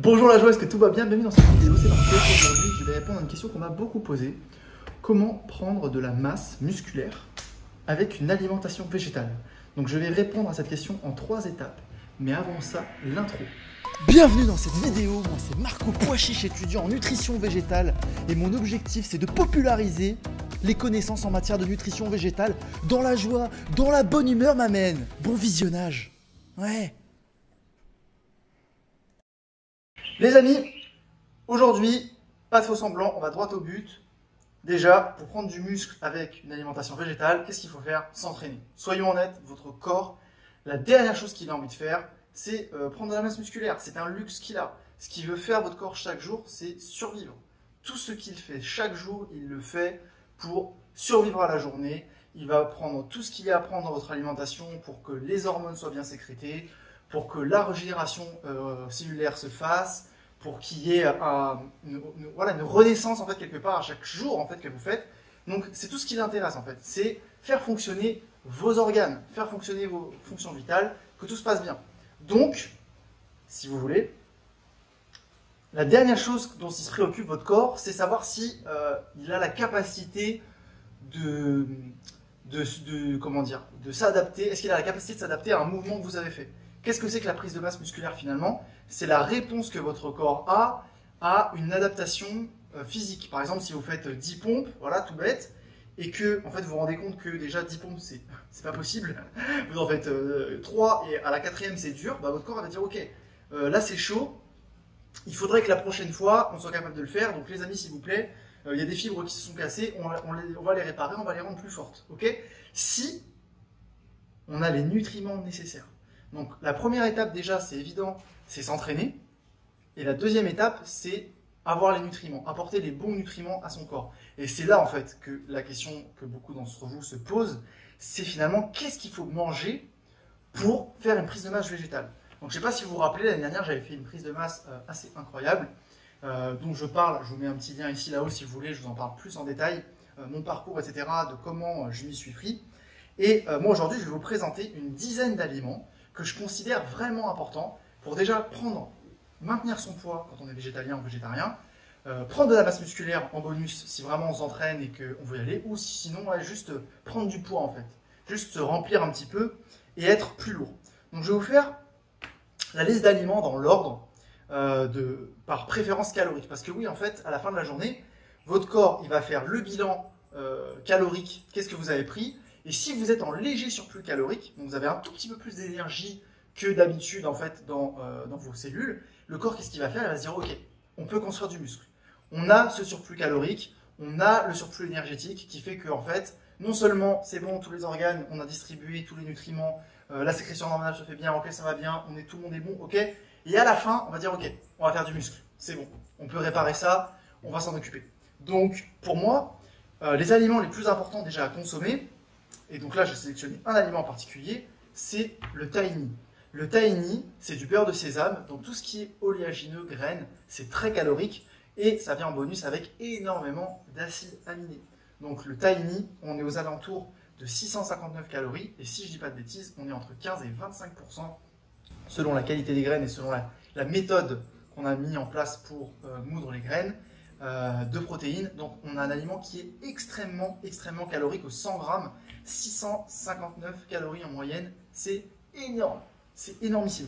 Bonjour la joie, est-ce que tout va bien? Bienvenue dans cette vidéo, c'est parti. Aujourd'hui, je vais répondre à une question qu'on m'a beaucoup posée. Comment prendre de la masse musculaire avec une alimentation végétale? Donc je vais répondre à cette question en 3 étapes. Mais avant ça, l'intro. Bienvenue dans cette vidéo, moi c'est Marco Pois-Chiche, étudiant en nutrition végétale. Et mon objectif c'est de populariser les connaissances en matière de nutrition végétale dans la joie, dans la bonne humeur m'amène. Bon visionnage. Ouais. Les amis, aujourd'hui, pas de faux semblant, on va droit au but. Déjà, pour prendre du muscle avec une alimentation végétale, qu'est-ce qu'il faut faire? S'entraîner. Soyons honnêtes, votre corps, la dernière chose qu'il a envie de faire, c'est prendre de la masse musculaire. C'est un luxe qu'il a. Ce qu'il veut faire, votre corps, chaque jour, c'est survivre. Tout ce qu'il fait chaque jour, il le fait pour survivre à la journée. Il va prendre tout ce qu'il y a à prendre dans votre alimentation pour que les hormones soient bien sécrétées, pour que la régénération cellulaire se fasse, pour qu'il y ait une renaissance en fait quelque part à chaque jour en fait que vous faites. Donc c'est tout ce qui l'intéresse en fait, c'est faire fonctionner vos organes, faire fonctionner vos fonctions vitales, que tout se passe bien. Donc, si vous voulez, la dernière chose dont il se préoccupe votre corps, c'est savoir si il a la capacité de s'adapter. Est-ce qu'il a la capacité de s'adapter à un mouvement que vous avez fait? Qu'est-ce que c'est que la prise de masse musculaire finalement? C'est la réponse que votre corps a à une adaptation physique. Par exemple, si vous faites 10 pompes, voilà, tout bête, et que en fait, vous vous rendez compte que déjà 10 pompes, c'est pas possible. Vous en faites 3 et à la 4e, c'est dur, bah, votre corps va dire ok, là c'est chaud, il faudrait que la prochaine fois, on soit capable de le faire. Donc les amis, s'il vous plaît, il y a des fibres qui se sont cassées, on va les réparer, on va les rendre plus fortes. Ok? Si on a les nutriments nécessaires. Donc la première étape déjà, c'est évident, c'est s'entraîner. Et la deuxième étape, c'est avoir les nutriments, apporter les bons nutriments à son corps. Et c'est là en fait que la question que beaucoup d'entre vous se posent, c'est finalement qu'est-ce qu'il faut manger pour faire une prise de masse végétale. Donc je ne sais pas si vous vous rappelez, l'année dernière j'avais fait une prise de masse assez incroyable, dont je parle, je vous mets un petit lien ici là-haut si vous voulez, je vous en parle plus en détail, mon parcours, etc., de comment je m'y suis pris. Et moi aujourd'hui je vais vous présenter une dizaine d'aliments que je considère vraiment importants pour déjà maintenir son poids quand on est végétalien ou végétarien, prendre de la masse musculaire en bonus si vraiment on s'entraîne et qu'on veut y aller, ou sinon ouais, juste prendre du poids en fait, juste se remplir un petit peu et être plus lourd. Donc je vais vous faire la liste d'aliments dans l'ordre par préférence calorique, parce que oui en fait à la fin de la journée, votre corps il va faire le bilan calorique, qu'est-ce que vous avez pris. Et si vous êtes en léger surplus calorique, donc vous avez un tout petit peu plus d'énergie que d'habitude en fait dans vos cellules, le corps qu'est-ce qu'il va faire? Il va se dire ok, on peut construire du muscle. On a ce surplus calorique, on a le surplus énergétique qui fait que en fait, non seulement c'est bon, tous les organes, on a distribué tous les nutriments, la sécrétion hormonale se fait bien, ok ça va bien, tout le monde est bon, ok. Et à la fin, on va dire ok, on va faire du muscle, c'est bon, on peut réparer ça, on va s'en occuper. Donc pour moi, les aliments les plus importants déjà à consommer, et donc là, j'ai sélectionné un aliment en particulier, c'est le tahini. Le tahini, c'est du beurre de sésame, donc tout ce qui est oléagineux, graines, c'est très calorique, et ça vient en bonus avec énormément d'acides aminés. Donc le tahini, on est aux alentours de 659 calories, et si je ne dis pas de bêtises, on est entre 15 et 25% selon la qualité des graines et selon la méthode qu'on a mis en place pour moudre les graines, de protéines. Donc on a un aliment qui est extrêmement calorique au 100 grammes, 659 calories en moyenne, c'est énorme, c'est énormissime.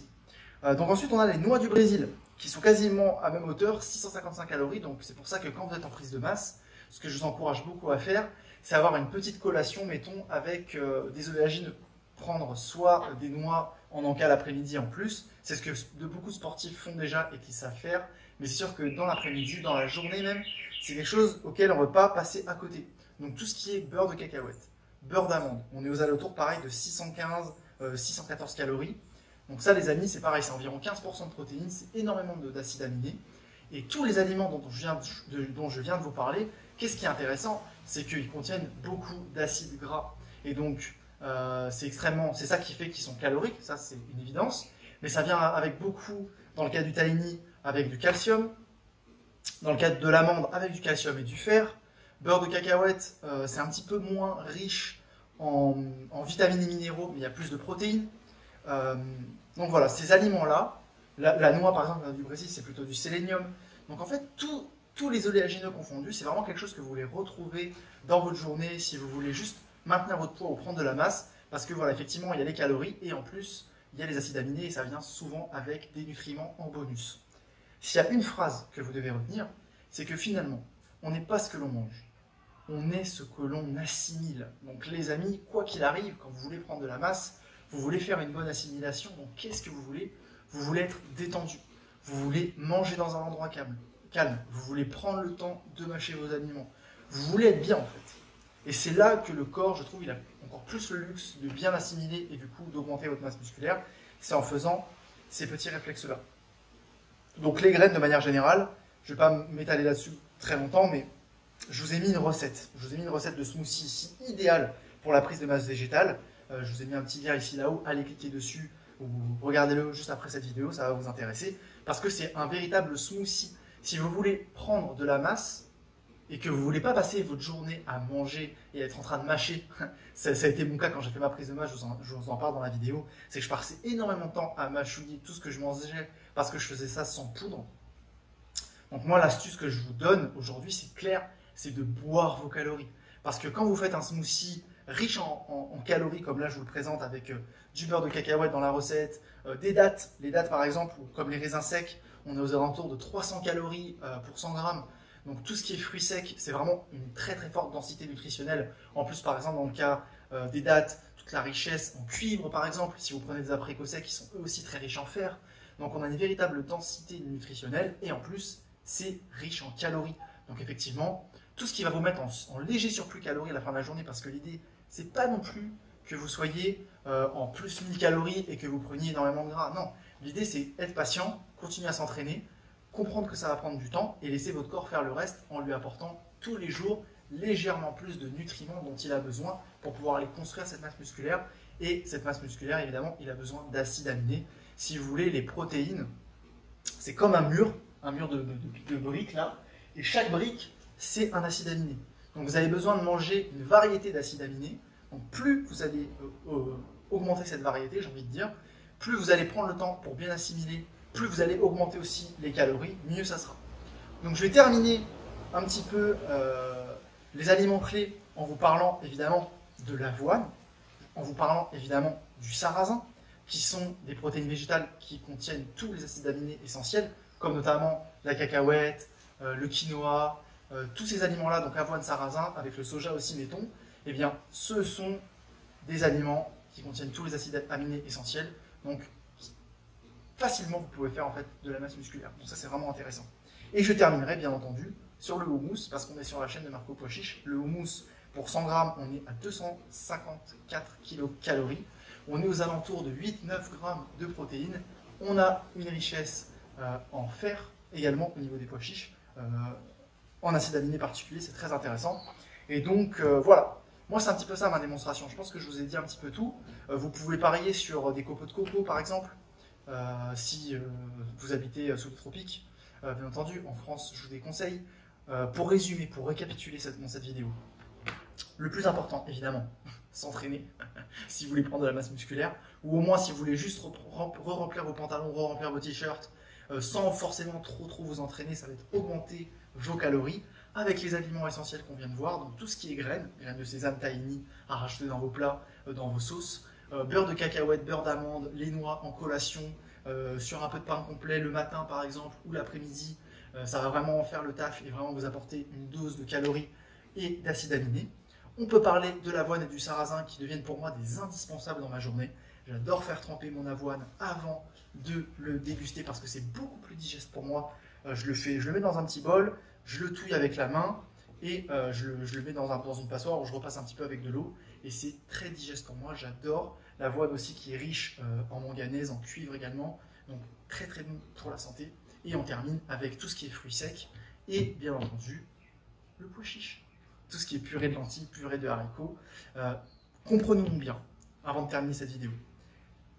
Donc ensuite on a les noix du Brésil qui sont quasiment à même hauteur, 655 calories, donc c'est pour ça que quand vous êtes en prise de masse, ce que je vous encourage beaucoup à faire, c'est avoir une petite collation, mettons, avec des oléagineux. Prendre soit des noix en encas l'après-midi en plus, c'est ce que beaucoup de sportifs font déjà et qui savent faire, mais c'est sûr que dans l'après-midi, dans la journée même, c'est quelque chose auquel on ne veut pas passer à côté. Donc tout ce qui est beurre de cacahuète, beurre d'amande, on est aux alentours pareil de 615, 614 calories. Donc ça les amis, c'est pareil, c'est environ 15% de protéines, c'est énormément d'acides aminés. Et tous les aliments dont je viens de vous parler, qu'est-ce qui est intéressant? C'est qu'ils contiennent beaucoup d'acides gras. Et donc c'est ça qui fait qu'ils sont caloriques, ça c'est une évidence. Mais ça vient avec beaucoup, dans le cas du tahini, avec du calcium, dans le cas de l'amande, avec du calcium et du fer. Beurre de cacahuète, c'est un petit peu moins riche en vitamines et minéraux, mais il y a plus de protéines. Donc voilà, ces aliments-là, La noix, par exemple, du Brésil, c'est plutôt du sélénium. Donc en fait, tous les oléagineux confondus, c'est vraiment quelque chose que vous voulez retrouver dans votre journée si vous voulez juste maintenir votre poids ou prendre de la masse. Parce que voilà, effectivement, il y a les calories et en plus, il y a les acides aminés et ça vient souvent avec des nutriments en bonus. S'il y a une phrase que vous devez retenir, c'est que finalement, on n'est pas ce que l'on mange. On est ce que l'on assimile. Donc les amis, quoi qu'il arrive, quand vous voulez prendre de la masse, vous voulez faire une bonne assimilation. Donc qu'est-ce que vous voulez? Vous voulez être détendu. Vous voulez manger dans un endroit calme. Vous voulez prendre le temps de mâcher vos aliments. Vous voulez être bien en fait. Et c'est là que le corps, je trouve, il a encore plus le luxe de bien assimiler et du coup d'augmenter votre masse musculaire. C'est en faisant ces petits réflexes-là. Donc les graines de manière générale, je ne vais pas m'étaler là-dessus très longtemps, mais je vous ai mis une recette. Je vous ai mis une recette de smoothie ici, idéale pour la prise de masse végétale. Je vous ai mis un petit lien ici là-haut, allez cliquer dessus, ou regardez-le juste après cette vidéo, ça va vous intéresser. Parce que c'est un véritable smoothie. Si vous voulez prendre de la masse, et que vous ne voulez pas passer votre journée à manger et à être en train de mâcher, ça a été mon cas quand j'ai fait ma prise de masse, je vous en parle dans la vidéo, c'est que je passais énormément de temps à mâchouiller tout ce que je mangeais parce que je faisais ça sans poudre. Donc moi, l'astuce que je vous donne aujourd'hui, c'est clair, c'est de boire vos calories. Parce que quand vous faites un smoothie riche en calories, comme là je vous le présente avec du beurre de cacahuète dans la recette, des dattes, les dattes par exemple, ou comme les raisins secs, on est aux alentours de 300 calories pour 100 grammes. Donc tout ce qui est fruits secs, c'est vraiment une très très forte densité nutritionnelle. En plus, par exemple, dans le cas des dattes, toute la richesse en cuivre, par exemple, si vous prenez des abricots secs, qui sont eux aussi très riches en fer. Donc on a une véritable densité nutritionnelle et en plus, c'est riche en calories. Donc effectivement, tout ce qui va vous mettre en léger surplus calories à la fin de la journée, parce que l'idée, c'est pas non plus que vous soyez en plus 1000 calories et que vous preniez énormément de gras. Non, l'idée c'est être patient, continuer à s'entraîner, comprendre que ça va prendre du temps et laisser votre corps faire le reste en lui apportant tous les jours légèrement plus de nutriments dont il a besoin pour pouvoir aller construire cette masse musculaire. Et cette masse musculaire, évidemment, il a besoin d'acides aminés. Si vous voulez, les protéines, c'est comme un mur de briques là, et chaque brique, c'est un acide aminé. Donc vous avez besoin de manger une variété d'acides aminés. Donc plus vous allez augmenter cette variété, j'ai envie de dire, plus vous allez prendre le temps pour bien assimiler, plus vous allez augmenter aussi les calories, mieux ça sera. Donc je vais terminer un petit peu les aliments clés en vous parlant évidemment de l'avoine, en vous parlant évidemment du sarrasin, qui sont des protéines végétales qui contiennent tous les acides aminés essentiels, comme notamment la cacahuète, le quinoa, tous ces aliments-là, donc avoine, sarrasin, avec le soja aussi, mettons, eh bien, ce sont des aliments qui contiennent tous les acides aminés essentiels, donc facilement vous pouvez faire en fait de la masse musculaire. Donc ça c'est vraiment intéressant. Et je terminerai bien entendu sur le houmous, parce qu'on est sur la chaîne de Marco Pois Chiche. Le houmous, pour 100 grammes, on est à 254 kcal. On est aux alentours de 8-9 grammes de protéines. On a une richesse en fer également au niveau des pois chiches, en acides aminés particuliers, c'est très intéressant. Et donc voilà, moi c'est un petit peu ça ma démonstration. Je pense que je vous ai dit un petit peu tout. Vous pouvez parier sur des copeaux de coco par exemple, si vous habitez sous les tropiques. Bien entendu, en France, je vous déconseille. Pour résumer, pour récapituler dans cette vidéo, le plus important, évidemment, s'entraîner si vous voulez prendre de la masse musculaire, ou au moins si vous voulez juste re-remplir vos pantalons, re-remplir vos t-shirts, sans forcément trop vous entraîner, ça va être augmenter vos calories avec les aliments essentiels qu'on vient de voir, donc tout ce qui est graines de sésame, tahini à rajouter dans vos plats, dans vos sauces, beurre de cacahuète, beurre d'amande, les noix en collation, sur un peu de pain complet le matin par exemple, ou l'après-midi, ça va vraiment faire le taf et vraiment vous apporter une dose de calories et d'acides aminés. On peut parler de l'avoine et du sarrasin qui deviennent pour moi des indispensables dans ma journée. J'adore faire tremper mon avoine avant de le déguster parce que c'est beaucoup plus digeste pour moi. Je le mets dans un petit bol, je le touille avec la main et je le mets dans une passoire où je repasse un petit peu avec de l'eau et c'est très digeste pour moi. J'adore l'avoine aussi qui est riche en manganèse, en cuivre également, donc très bon pour la santé. Et on termine avec tout ce qui est fruits secs et bien entendu le pois chiche. Tout ce qui est purée de lentilles, purée de haricots. Comprenons-nous bien avant de terminer cette vidéo.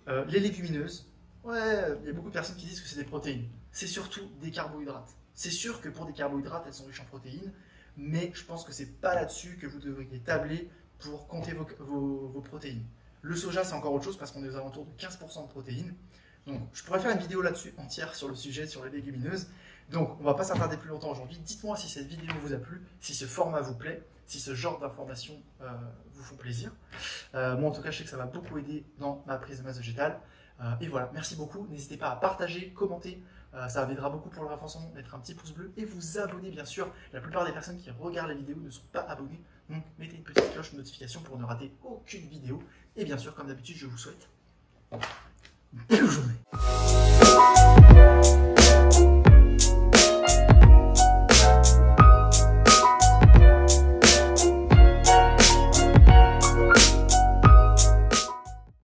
Les légumineuses, ouais, il y a beaucoup de personnes qui disent que c'est des protéines. C'est surtout des carbohydrates. C'est sûr que pour des carbohydrates, elles sont riches en protéines, mais je pense que c'est pas là-dessus que vous devriez tabler pour compter vos protéines. Le soja, c'est encore autre chose parce qu'on est aux alentours de 15% de protéines. Donc, je pourrais faire une vidéo là-dessus entière sur le sujet, sur les légumineuses. Donc, on va pas s'attarder plus longtemps aujourd'hui. Dites-moi si cette vidéo vous a plu, si ce format vous plaît, si ce genre d'informations vous font plaisir. Moi, en tout cas, je sais que ça m'a beaucoup aidé dans ma prise de masse végétale. Et voilà, merci beaucoup. N'hésitez pas à partager, commenter. Ça m'aidera beaucoup pour le référencement, mettre un petit pouce bleu et vous abonner, bien sûr. La plupart des personnes qui regardent la vidéo ne sont pas abonnées. Donc, mettez une petite cloche de notification pour ne rater aucune vidéo. Et bien sûr, comme d'habitude, je vous souhaite une belle journée.